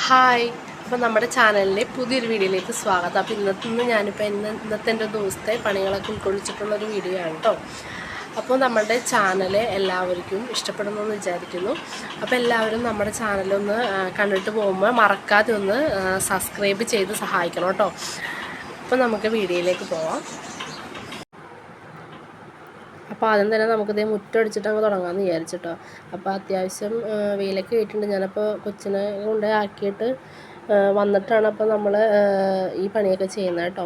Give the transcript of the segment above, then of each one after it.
Hi, അപ്പോൾ നമ്മുടെ ചാനലിലെ പുതിയൊരു വീഡിയോയിലേക്ക് സ്വാഗതം. അപ്പോൾ ഇന്നത്തെ എൻ്റെ ദിവസത്തെ പണികളൊക്കെ ഉൾക്കൊള്ളിച്ചിട്ടുള്ളൊരു വീഡിയോ ആണ് കേട്ടോ. അപ്പോൾ നമ്മുടെ ചാനൽ എല്ലാവർക്കും ഇഷ്ടപ്പെടുമെന്ന് വിചാരിക്കുന്നു. അപ്പോൾ എല്ലാവരും നമ്മുടെ ചാനലൊന്ന് കണ്ടിട്ട് പോകുമ്പോൾ മറക്കാതെ ഒന്ന് സബ്സ്ക്രൈബ് ചെയ്ത് സഹായിക്കണം കേട്ടോ. അപ്പോൾ നമുക്ക് വീഡിയോയിലേക്ക് പോവാം. അപ്പോൾ ആദ്യം തന്നെ നമുക്കിതേ മുറ്റമടിച്ചിട്ട് അങ്ങ് തുടങ്ങാമെന്ന് വിചാരിച്ചിട്ടോ. അപ്പോൾ അത്യാവശ്യം വെയിലൊക്കെ ആയിട്ടുണ്ട്. ഞാനപ്പോൾ കൊച്ചിനെ കൊണ്ട് ആക്കിയിട്ട് വന്നിട്ടാണ് അപ്പോൾ നമ്മൾ ഈ പണിയൊക്കെ ചെയ്യുന്നത് കേട്ടോ.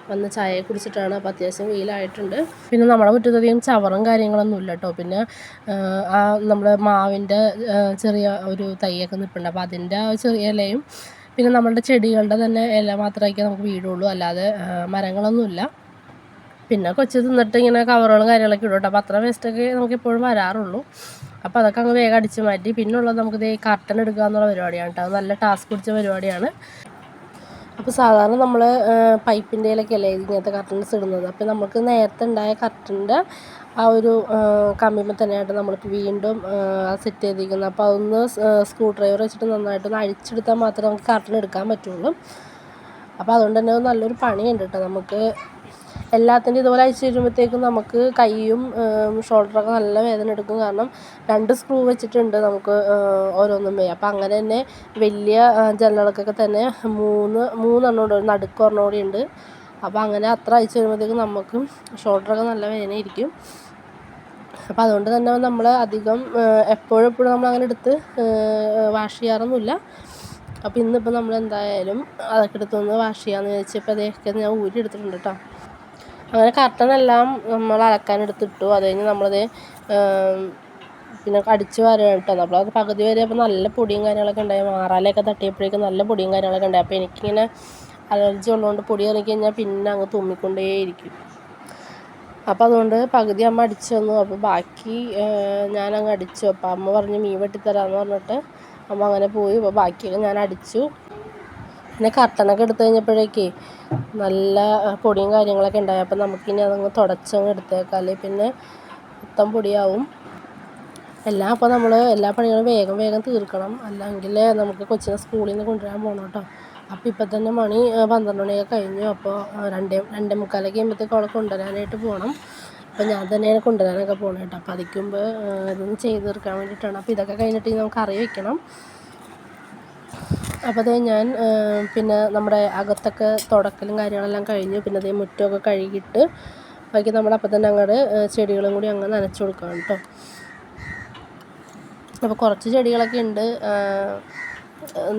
വന്ന് ചായ കുടിച്ചിട്ടാണ്. അപ്പോൾ അത്യാവശ്യം വെയിലായിട്ടുണ്ട്. പിന്നെ നമ്മുടെ മുറ്റത്തധികം ചവറും കാര്യങ്ങളൊന്നും ഇല്ല കേട്ടോ. പിന്നെ നമ്മൾ മാവിൻ്റെ ചെറിയ ഒരു തൈയൊക്കെ നിൽപ്പുണ്ട്. അപ്പോൾ അതിൻ്റെ ചെറിയ ഇലയും പിന്നെ നമ്മളുടെ ചെടികളുടെ തന്നെ ഇല മാത്രമേ നമുക്ക് വീടുള്ളൂ, അല്ലാതെ മരങ്ങളൊന്നുമില്ല. പിന്നെ കൊച്ചു തിന്നിട്ട് ഇങ്ങനെ കവറുകളും കാര്യങ്ങളൊക്കെ ഇടും കേട്ടോ. അപ്പോൾ അത്ര വേസ്റ്റൊക്കെ നമുക്ക് എപ്പോഴും വരാറുള്ളൂ. അപ്പോൾ അതൊക്കെ അങ്ങ് വേഗം അടിച്ച് മാറ്റി. പിന്നുള്ളത് നമുക്കിത് കർട്ടൻ എടുക്കുക എന്നുള്ള പരിപാടിയാണ് കേട്ടോ. അത് നല്ല ടാസ്ക് പിടിച്ച പരിപാടിയാണ്. അപ്പോൾ സാധാരണ നമ്മൾ പൈപ്പിൻ്റെ ഇലയൊക്കെ അല്ലേ ഇങ്ങനത്തെ കർട്ടൻസ് ഇടുന്നത്. അപ്പോൾ നമുക്ക് നേരത്തെ ഉണ്ടായ കർട്ടൻ്റെ ആ ഒരു കമ്പിമ്മ തന്നെയായിട്ട് നമ്മളിപ്പോൾ വീണ്ടും സെറ്റ് ചെയ്തിരിക്കുന്നത്. അപ്പോൾ അതൊന്ന് സ്ക്രൂ ഡ്രൈവർ വെച്ചിട്ട് നന്നായിട്ടൊന്ന് അഴിച്ചെടുത്താൽ മാത്രമേ നമുക്ക് കർട്ടൻ എടുക്കാൻ പറ്റുള്ളൂ. അപ്പോൾ അതുകൊണ്ട് തന്നെ നല്ലൊരു പണിയുണ്ട് കേട്ടോ. നമുക്ക് എല്ലാത്തിൻ്റെ ഇതുപോലെ അഴിച്ച് വരുമ്പോഴത്തേക്കും നമുക്ക് കൈയും ഷോൾഡറൊക്കെ നല്ല വേദന എടുക്കും. കാരണം 2 സ്ക്രൂ വെച്ചിട്ടുണ്ട് നമുക്ക് ഓരോന്നും വേ. അപ്പോൾ അങ്ങനെ തന്നെ വലിയ ജനലുകൾക്കൊക്കെ തന്നെ മൂന്നെണ്ണം ഉണ്ട്, ഒരു നടുക്കൊരെണ്ണം കൂടി ഉണ്ട്. അപ്പോൾ അങ്ങനെ അത്ര അഴിച്ച് വരുമ്പോഴത്തേക്കും നമുക്ക് ഷോൾഡറൊക്കെ നല്ല വേദനയായിരിക്കും. അപ്പോൾ അതുകൊണ്ട് തന്നെ നമ്മൾ അധികം എപ്പോഴും നമ്മളങ്ങനെ എടുത്ത് വാഷ് ചെയ്യാറൊന്നുമില്ല. അപ്പോൾ ഇന്നിപ്പോൾ നമ്മൾ എന്തായാലും അതൊക്കെ എടുത്തൊന്ന് വാഷ് ചെയ്യാമെന്ന് വിചാരിച്ചപ്പോൾ അതൊക്കെ ഞാൻ ഊരി എടുത്തിട്ടുണ്ട് കേട്ടോ. അങ്ങനെ കർട്ടനെല്ലാം നമ്മൾ അലക്കാനെടുത്തിട്ടു. അത് കഴിഞ്ഞ് നമ്മളത് പിന്നെ അടിച്ച് വാരുകയാണ് കേട്ടോ. നമ്മളത് പകുതി വരെ അപ്പോൾ നല്ല പൊടിയും കാര്യങ്ങളൊക്കെ ഉണ്ടായി. മാറാലയൊക്കെ തട്ടിയപ്പോഴേക്കും നല്ല പൊടിയും കാര്യങ്ങളൊക്കെ ഉണ്ടായി. അപ്പോൾ എനിക്കിങ്ങനെ അലർജി ഉള്ളതുകൊണ്ട് പൊടി ഇറങ്ങി കഴിഞ്ഞാൽ പിന്നെ അങ്ങ് തുമ്മിക്കൊണ്ടേയിരിക്കും. അപ്പോൾ അതുകൊണ്ട് പകുതി അമ്മ അടിച്ചു തന്നു. അപ്പോൾ ബാക്കി ഞാനങ്ങ് അടിച്ചു. അപ്പോൾ അമ്മ പറഞ്ഞ് മീൻ വെട്ടിത്തരാമെന്ന് പറഞ്ഞിട്ട് അമ്മ അങ്ങനെ പോയി. അപ്പോൾ ബാക്കിയൊക്കെ ഞാൻ അടിച്ചു. പിന്നെ കർട്ടനൊക്കെ എടുത്തു കഴിഞ്ഞപ്പോഴേക്കേ നല്ല പൊടിയും കാര്യങ്ങളൊക്കെ ഉണ്ടായി. അപ്പോൾ നമുക്കിനി അതങ്ങ് തുടച്ചങ്ങ് എടുത്തേക്കാം, അല്ലെങ്കിൽ പിന്നെ മൊത്തം പൊടിയാവും എല്ലാം. അപ്പോൾ നമ്മൾ എല്ലാ പണികളും വേഗം തീർക്കണം, അല്ലെങ്കിൽ നമുക്ക് കൊച്ചിനെ സ്കൂളിൽ നിന്ന് കൊണ്ടുവരാൻ പോകണം കേട്ടോ. അപ്പോൾ ഇപ്പം തന്നെ മണി 12 മണിയൊക്കെ കഴിഞ്ഞു. അപ്പോൾ 2:45 കഴിയുമ്പോഴത്തേക്കും അവളെ കൊണ്ടുവരാനായിട്ട് പോകണം. അപ്പോൾ ഞാൻ തന്നെയാണ് കൊണ്ടുവരാനൊക്കെ പോകണം കേട്ടോ. അപ്പോൾ അതിക്കുമ്പ് ഇതൊന്ന് ചെയ്ത് തീർക്കാൻ വേണ്ടിയിട്ടാണ്. അപ്പോൾ ഇതൊക്കെ കഴിഞ്ഞിട്ട് നമുക്ക് കറി വയ്ക്കണം. അപ്പോൾ അതേ ഞാൻ പിന്നെ നമ്മുടെ അകത്തൊക്കെ തുടക്കലും കാര്യങ്ങളെല്ലാം കഴിഞ്ഞു. പിന്നെ അതേ മുറ്റമൊക്കെ കഴുകിയിട്ട് ബാക്കി നമ്മളപ്പോൾ തന്നെ അങ്ങോട്ട് ചെടികളും കൂടി അങ്ങ് നനച്ചു കൊടുക്കണം കേട്ടോ. അപ്പോൾ കുറച്ച് ചെടികളൊക്കെ ഉണ്ട്.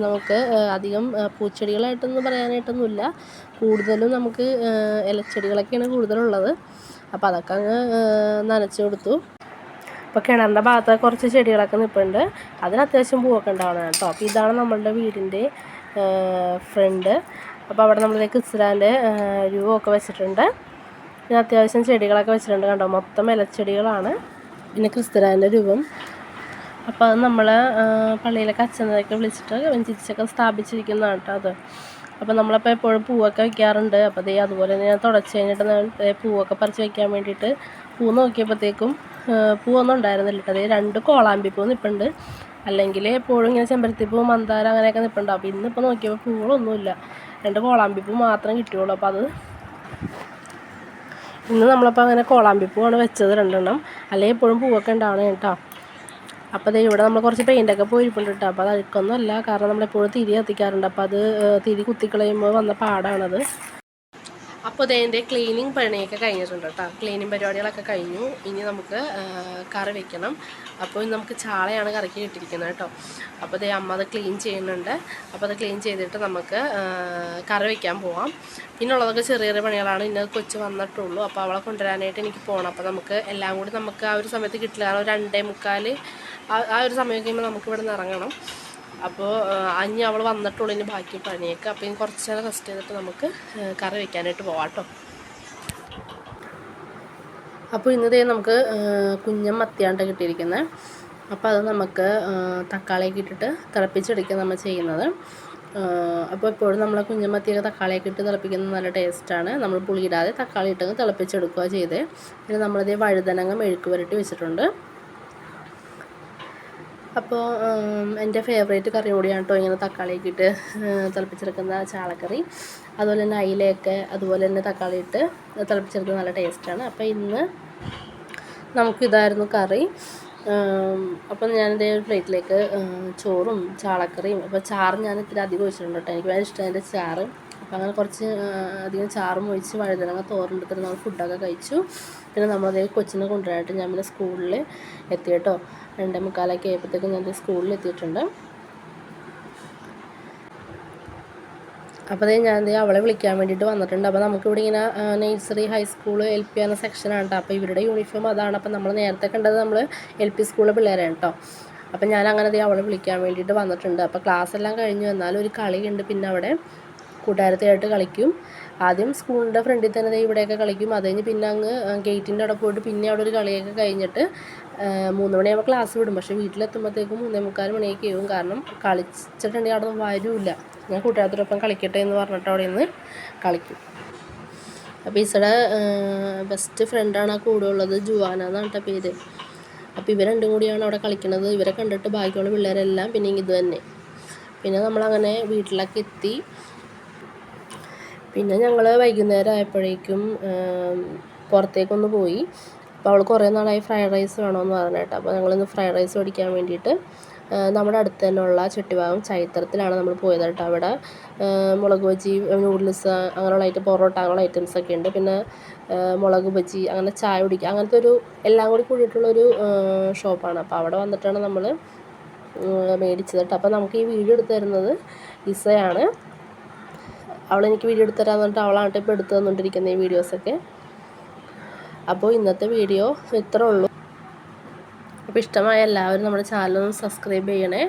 നമുക്ക് അധികം പൂച്ചെടികളായിട്ടൊന്നും പറയാനായിട്ടൊന്നുമില്ല. കൂടുതലും നമുക്ക് ഇലച്ചെടികളൊക്കെയാണ് കൂടുതലുള്ളത്. അപ്പോൾ അതൊക്കെ അങ്ങ് നനച്ചു കൊടുത്തു. അപ്പോൾ കിണറിൻ്റെ ഭാഗത്ത് കുറച്ച് ചെടികളൊക്കെ നിൽപ്പുണ്ട്. അതിന് അത്യാവശ്യം പൂവൊക്കെ ഉണ്ടാവണം കേട്ടോ. അപ്പോൾ ഇതാണ് നമ്മളുടെ വീടിൻ്റെ ഫ്രണ്ട്. അപ്പോൾ അവിടെ നമ്മൾ ക്രിസ്താൻ്റെ രൂപമൊക്കെ വെച്ചിട്ടുണ്ട്. പിന്നെ അത്യാവശ്യം ചെടികളൊക്കെ വെച്ചിട്ടുണ്ട് കണ്ടോ. മൊത്തം ഇലച്ചെടികളാണ്. പിന്നെ ക്രിസ്താൻ്റെ രൂപം. അപ്പോൾ അത് നമ്മൾ പള്ളിയിലൊക്കെ അച്ഛനൊക്കെ വിളിച്ചിട്ട് വെഞ്ചിരിച്ചൊക്കെ സ്ഥാപിച്ചിരിക്കുന്നതാണ് കേട്ടോ അത്. അപ്പോൾ നമ്മളപ്പോൾ എപ്പോഴും പൂവൊക്കെ വയ്ക്കാറുണ്ട്. അപ്പോൾ അതുപോലെ തന്നെ ഞാൻ തുടച്ച് കഴിഞ്ഞിട്ട് പൂവൊക്കെ പറിച്ച് വയ്ക്കാൻ വേണ്ടിയിട്ട് പൂ നോക്കിയപ്പോഴത്തേക്കും പൂവൊന്നും ഉണ്ടായിരുന്നില്ല കേട്ടോ. 2 കോളാമ്പിപ്പൂ നിൽപ്പുണ്ട്. അല്ലെങ്കിൽ എപ്പോഴും ഇങ്ങനെ ചെമ്പരത്തിപ്പൂ, മന്ദാരം അങ്ങനെയൊക്കെ നിൽപ്പുണ്ട്. അപ്പോൾ ഇന്നിപ്പോൾ നോക്കിയപ്പോൾ പൂവുകളൊന്നുമില്ല, 2 കോളാമ്പിപ്പൂ മാത്രം കിട്ടിയുള്ളൂ. അപ്പോൾ അത് ഇന്ന് നമ്മളപ്പോൾ അങ്ങനെ കോളാമ്പിപ്പൂവാണ് വെച്ചത് 2 എണ്ണം. അല്ലെങ്കിൽ എപ്പോഴും പൂവൊക്കെ ഉണ്ടാവണം കേട്ടോ. അപ്പോൾ ഇവിടെ നമ്മൾ കുറച്ച് പെയിൻ്റൊക്കെ പോയിരിപ്പുണ്ട് കേട്ടോ. അപ്പോൾ അത് അഴുക്കൊന്നും അല്ല, കാരണം നമ്മളെപ്പോഴും തിരി കത്തിക്കാറുണ്ട്. അപ്പോൾ അത് തിരി കുത്തിക്കളയുമ്പോൾ വന്ന പാടാണത്. അപ്പോൾ അതിൻ്റെ ക്ലീനിങ് പണിയൊക്കെ കഴിഞ്ഞിട്ടുണ്ട് കേട്ടോ. ക്ലീനിങ് പരിപാടികളൊക്കെ കഴിഞ്ഞു. ഇനി നമുക്ക് കറി വയ്ക്കണം. അപ്പോൾ നമുക്ക് ചാളയാണ് കറിക്ക് കിട്ടിയിരിക്കുന്നത് കേട്ടോ. അപ്പോൾ അമ്മ അത് ക്ലീൻ ചെയ്യുന്നുണ്ട്. അപ്പോൾ അത് ക്ലീൻ ചെയ്തിട്ട് നമുക്ക് കറി വയ്ക്കാൻ പോവാം. പിന്നുള്ളതൊക്കെ ചെറിയ പണികളാണ്. ഇന്നത് കൊച്ച് വന്നിട്ടുള്ളൂ. അപ്പോൾ അവളെ കൊണ്ടുവരാനായിട്ട് എനിക്ക് പോകണം. അപ്പോൾ നമുക്ക് എല്ലാം കൂടി നമുക്ക് ആ ഒരു സമയത്ത് കിട്ടില്ല. കാരണം 2:45 ആ ഒരു സമയം കഴിയുമ്പോൾ നമുക്ക് ഇവിടെ നിന്ന് ഇറങ്ങണം. അപ്പോൾ അഞ്ഞ് അവൾ വന്നിട്ടുള്ളൂ ഇനി ബാക്കി പണിയൊക്കെ. അപ്പോൾ ഇനി കുറച്ച് നേരം റെസ്റ്റ് ചെയ്തിട്ട് നമുക്ക് കറി വയ്ക്കാനായിട്ട് പോവാം കേട്ടോ. അപ്പോൾ ഇന്നതേ നമുക്ക് കുഞ്ഞൻ മത്തിയാണ്ട് കിട്ടിയിരിക്കുന്നത്. അപ്പോൾ അത് നമുക്ക് തക്കാളിയൊക്കെ ഇട്ടിട്ട് തിളപ്പിച്ചെടുക്കുക നമ്മൾ ചെയ്യുന്നത്. അപ്പോൾ എപ്പോഴും നമ്മൾ കുഞ്ഞൻ മത്തിയൊക്കെ തക്കാളിയൊക്കെ ഇട്ട് തിളപ്പിക്കുന്നത് നല്ല ടേസ്റ്റാണ്. നമ്മൾ പുളിയിടാതെ തക്കാളി ഇട്ടങ്ങ് തിളപ്പിച്ചെടുക്കുക ചെയ്തേ. പിന്നെ നമ്മളിതേ വഴുതനങ്ങ മെഴുക്ക് പുരട്ടി വെച്ചിട്ടുണ്ട്. അപ്പോൾ എൻ്റെ ഫേവറേറ്റ് കറി കൂടിയാണ് കേട്ടോ ഇങ്ങനെ തക്കാളിയൊക്കെ ഇട്ട് തിളപ്പിച്ചെടുക്കുന്ന ചാളക്കറി. അതുപോലെ തന്നെ അയിലയൊക്കെ അതുപോലെ തന്നെ തക്കാളി ഇട്ട് തിളപ്പിച്ചെടുക്കുന്ന നല്ല ടേസ്റ്റാണ്. അപ്പോൾ ഇന്ന് നമുക്കിതായിരുന്നു കറി. അപ്പം ഞാനിതേ ഒരു പ്ലേറ്റിലേക്ക് ചോറും ചാളക്കറിയും, അപ്പോൾ ചാറ് ഞാൻ ഇത്തിരി അധികം ഒഴിച്ചിട്ടുണ്ട് കേട്ടോ, എനിക്ക് ഭയങ്കര ഇഷ്ടമാണ് എൻ്റെ ചാറ്. അപ്പോൾ അങ്ങനെ കുറച്ച് അധികം ചാറും ഒഴിച്ച് വഴുതനങ്ങ തോരനെടുത്തിട്ട് നമ്മൾ ഫുഡൊക്കെ കഴിച്ചു. പിന്നെ നമ്മളതേ കൊച്ചിനെ കൊണ്ടുവരാനായിട്ട് ഞാൻ പിന്നെ സ്കൂളിൽ എത്തി കേട്ടോ. 2:45 ആയപ്പോഴത്തേക്കും ഞാൻ സ്കൂളിൽ എത്തിയിട്ടുണ്ട്. അപ്പോൾ ഞാൻ അവളെ വിളിക്കാൻ വേണ്ടിയിട്ട് വന്നിട്ടുണ്ട്. അപ്പോൾ നമുക്കിവിടെ ഇങ്ങനെ നഴ്സറി, ഹൈസ്കൂൾ, LP എന്ന സെക്ഷനാണ് കേട്ടോ. അപ്പോൾ ഇവരുടെ യൂണിഫോം അതാണ്. അപ്പോൾ നമ്മൾ നേരത്തെ കണ്ടത് നമ്മൾ LP സ്കൂളിലെ പിള്ളേരാണ് കേട്ടോ. അപ്പോൾ ഞാൻ അങ്ങനെ അവളെ വിളിക്കാൻ വേണ്ടിയിട്ട് വന്നിട്ടുണ്ട്. അപ്പോൾ ക്ലാസ് എല്ലാം കഴിഞ്ഞു വന്നാലും ഒരു കളിയുണ്ട്. പിന്നെ അവിടെ കൂട്ടുകാരത്തിയായിട്ട് കളിക്കും. ആദ്യം സ്കൂളിൻ്റെ ഫ്രണ്ടിൽ തന്നെ ഇവിടെയൊക്കെ കളിക്കും. അത് കഴിഞ്ഞ് പിന്നെ അങ്ങ് ഗേറ്റിൻ്റെ അവിടെ പോയിട്ട് പിന്നെ അവിടെ ഒരു കളിയൊക്കെ കഴിഞ്ഞിട്ട് 3 മണിയാകുമ്പോൾ ക്ലാസ് വിടും. പക്ഷേ വീട്ടിലെത്തുമ്പോഴത്തേക്കും 3:45 മണിയൊക്കെ ആവും. കാരണം കളിച്ചിട്ടുണ്ടെങ്കിൽ അവിടെ നിന്ന് വരില്ല. ഞാൻ കൂട്ടുകാരത്തോടൊപ്പം കളിക്കട്ടെ എന്ന് പറഞ്ഞിട്ട് അവിടെ നിന്ന് കളിക്കും. അപ്പോൾ ഈസയുടെ ബെസ്റ്റ് ഫ്രണ്ടാണ് ആ കൂടെ ഉള്ളത്, ജുവാന എന്നാണ് കേട്ടോ പേര്. അപ്പോൾ ഇവർ രണ്ടും കൂടിയാണ് അവിടെ കളിക്കുന്നത്. ഇവരെ കണ്ടിട്ട് ബാക്കിയുള്ള പിള്ളേരെല്ലാം പിന്നെ ഇത് തന്നെ. പിന്നെ നമ്മളങ്ങനെ വീട്ടിലൊക്കെ എത്തി. പിന്നെ ഞങ്ങൾ വൈകുന്നേരം ആയപ്പോഴേക്കും പുറത്തേക്കൊന്ന് പോയി. അപ്പോൾ അവൾ കുറേ നാളായി ഫ്രൈഡ് റൈസ് വേണമെന്ന് പറഞ്ഞിട്ട്. അപ്പോൾ ഞങ്ങളിന്ന് ഫ്രൈഡ് റൈസ് മേടിക്കാൻ വേണ്ടിയിട്ട് നമ്മുടെ അടുത്ത് തന്നെയുള്ള ചെട്ടിഭാഗം ചൈത്രത്തിലാണ് നമ്മൾ പോയത് കേട്ടോ. അവിടെ മുളക് ബജി, നൂഡിൽസ് അങ്ങനെയുള്ള പൊറോട്ട അങ്ങനെയുള്ള ഐറ്റംസൊക്കെ ഉണ്ട്. പിന്നെ മുളക് ബജി, അങ്ങനെ ചായ കുടിക്കുക, അങ്ങനത്തെ ഒരു എല്ലാം കൂടി കൂടിയിട്ടുള്ളൊരു ഷോപ്പാണ്. അപ്പോൾ അവിടെ വന്നിട്ടാണ് നമ്മൾ മേടിച്ചത് കേട്ടോ. അപ്പോൾ നമുക്ക് ഈ വീഡിയോ എടുത്ത് തരുന്നത് ഇസയാണ്. അവളെനിക്ക് വീഡിയോ എടുത്ത് തരാമെന്ന് പറഞ്ഞിട്ട് അവളാണ് ഇപ്പോൾ എടുത്ത് തന്നുകൊണ്ടിരിക്കുന്നത് ഈ വീഡിയോസൊക്കെ. അപ്പോൾ ഇന്നത്തെ വീഡിയോ ഇത്രേ ഉള്ളൂ. അപ്പോൾ ഇഷ്ടമായ എല്ലാവരും നമ്മുടെ ചാനലൊന്ന് സബ്സ്ക്രൈബ് ചെയ്യണേ.